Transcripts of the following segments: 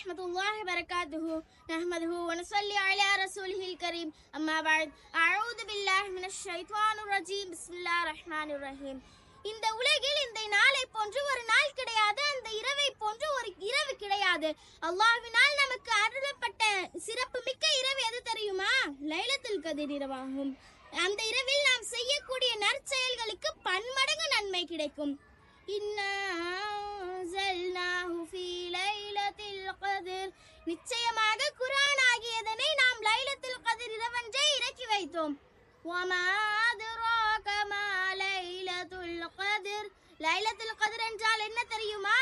ورحمة الله وبركاته نحمده ونصلي على رسوله الكريم أما بعد أعوذ بالله من الشيطان الرجيم بسم الله الرحمن الرحيم. இந்த உலகில் இந்த நாளை போன்று ஒரு நாள் கிடையாது, அந்த இரவை போன்று ஒரு இரவு கிடையாது. அல்லாஹ்வினால் நமக்கு அருளப்பட்ட சிறப்பு மிக்க இரவு எது தெரியுமா? லைலத்துல் கத்ர் இரவாகும். அந்த இரவில் நாம் செய்யக்கூடிய நற்செயல்களுக்கு பன்மடங்கு நன்மை கிடைக்கும். நிச்சயமாக குர்ஆன் ஆகியதனை நாம் லைலத்துல் கத்ர் இரவன்றே இறக்கி வைத்தோம். லைலத்துல் கத்ர் என்றால் என்ன தெரியுமா?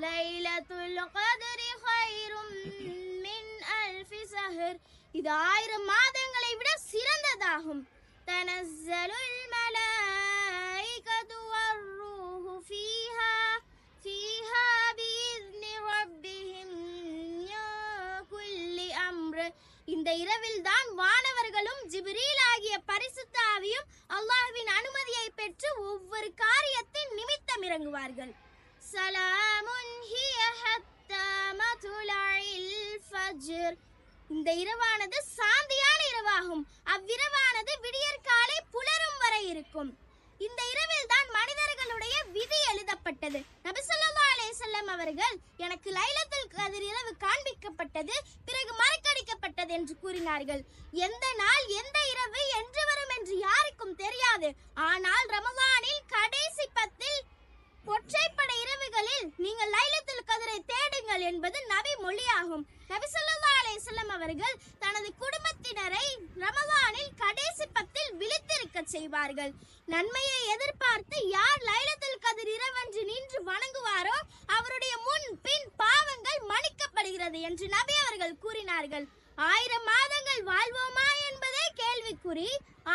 லைலத்துல் கத்ரி கைரும் மின் அல்ஃபி ஷஹர், இது 1000 மாதங்களை விட சிறந்ததாகும். தனஸ்ஸலுல் மலாயிகத்து வர்ரூஹு ஃபீஹா பிஇذن ரப்பிஹிம் மின் குல்லி அம்ர். இந்த இரவில் தான் வானவர்களும் ஜிப்ரீல் ஆகிய பரிசுத்த ஆவியும் அல்லாஹ்வின் அனுமதியை பெற்று ஒவ்வொரு காரியத்தின் நிமித்தம் இறங்குவார்கள். ஸலாமுன் ஹிய ஹத்தா மத்லஇல் ஃபஜ்ர். இந்த இரவானது சாந்தியான இரவாகும். அவ்விரவானது விடியற் காலை புலரும் வரை இருக்கும். இந்த இரவில் தான் மனிதர்களுடைய விதி எழுதப்பட்டது. நபி ஸல்லல்லாஹு அலைஹி வஸல்லம் அவர்கள் எனக்கு லைலத்துல் கத்ர் இரவு காண்பிக்கப்பட்டது, பிறகு மறக்கடிக்கப்பட்டது என்று கூறினார்கள். எந்த நாள் எந்த இரவு என்று வரும் என்று யாருக்கும் தெரியாது. ஆனால் ரமலானில் கடைசி 10 ஒற்றைப்படை இரவுகளில் நீங்கள் லைலத்துல் கத்ரை தேடுங்கள் என்பது நபி மொழியாகும். நபி ஸல்லல்லாஹு அலைஹி வஸல்லம் அவர்கள் தனது குடும்பத்தினரை ரமலானில் கடைசி 10 விழித்திருக்க செய்வார்கள். நன்மையை எதிர்பார்த்து யார் லைலத்துல் கத்ர் இரவன்று நின்று வணங்குவாரோ அவருடைய முன் பின் பாவங்கள் மன்னிக்கப்படுகிறது என்று நபி அவர்கள் கூறினார்கள். 1000 மாதங்கள் வாழ்வோமா என்பதே கேள்விக்குறி.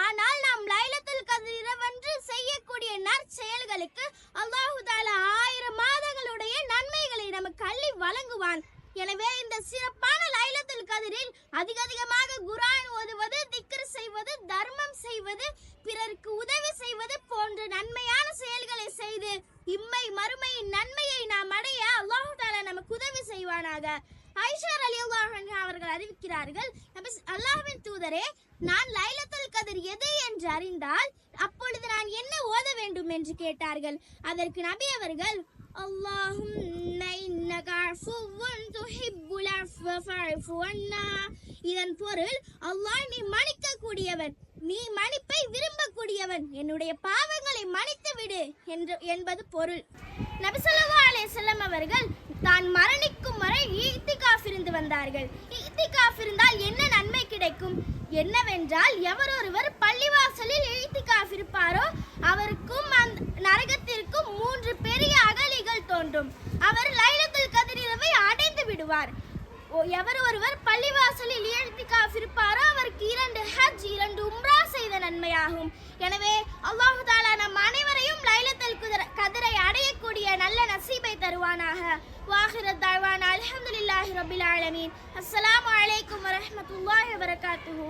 ஆனால் நாம் லைலத்துல் கத்ர் இரவன்று செய்யக்கூடிய நற்செயல்களுக்கு அல்லாஹ் தஆலா 1000 மாதங்களுடைய நன்மைகளை நமக்கு அள்ளி வழங்குவான். எனவே இந்த சிறப்பான லைலத்துல் கத்ரில் அதிகமாக குர்ஆன் ஓதுவது, திக்ர் செய்வது, தர்மம் செய்வது, பிறருக்கு உதவி செய்வது போன்ற நன்மையான செயல்களை செய்து இம்மை மறுமையின் நன்மையை நாம் அடைய அல்லாஹ் தஆலா நமக்கு உதவி செய்வானாக. ஆயிஷா ரலியல்லாஹு அன்ஹா அவர்கள் அறிவிக்கிறார்கள், அல்லாஹ்வின் தூதரே, நான் லைலத்துல் கத்ர் எது என்று அறிந்தால் அப்பொழுது நான் என்ன ஓத வேண்டும் என்று கேட்டார்கள். அதற்கு நபி அவர்கள், அல்லாஹும்ம இன்னக அஃபுவ்வுன் துஹிப்புல் அஃவ ஃபஅஃபு அன்னா. இதன் பொருள், அல்லாஹ் நீ மன்னிக்க கூடியவன், நீ மன்னிப்பை விரும்பக்கூடியவன், என்னுடைய பாவங்களை மன்னித்து விடு என்பது பொருள். நபி ஸல்லல்லாஹு அலைஹி வஸல்லம் அவர்கள் தான் மரணிக்கும் வரை இத்திகாஃப் இருந்து வந்தார்கள். இத்திகாஃப் இருந்தால் என்ன நன்மை கிடைக்கும்? என்னவென்றால், எவரொருவர் பள்ளிவாசலில் இத்திகாஃப் இருப்பாரோ அவருக்கும் நரகத்திற்கும் 3 பெரிய அகழிகள் தோன்றும். அவர் லைலத்துல் கத்ர் இரவை அடைந்து விடுவார். எவர் ஒருவர் பள்ளிவாசலில் இத்திகாஃப் இருப்பாரோ அவருக்கு 2 ஹஜ் 2 உம்ரா செய்த நன்மையாகும். எனவே அல்லாஹ் தஆலா நம் அனைவரையும் லைலத்துல் கத்ரை அடையக்கூடிய நல்ல நசீபை தருவானாக. வாஹிர தஅவானா அல்ஹம்துலில்லாஹி ரப்பில் ஆலமீன். அஸ்ஸலாமு அலைக்கும் வரஹ்மத்துல்லாஹி வபரகாத்துஹு.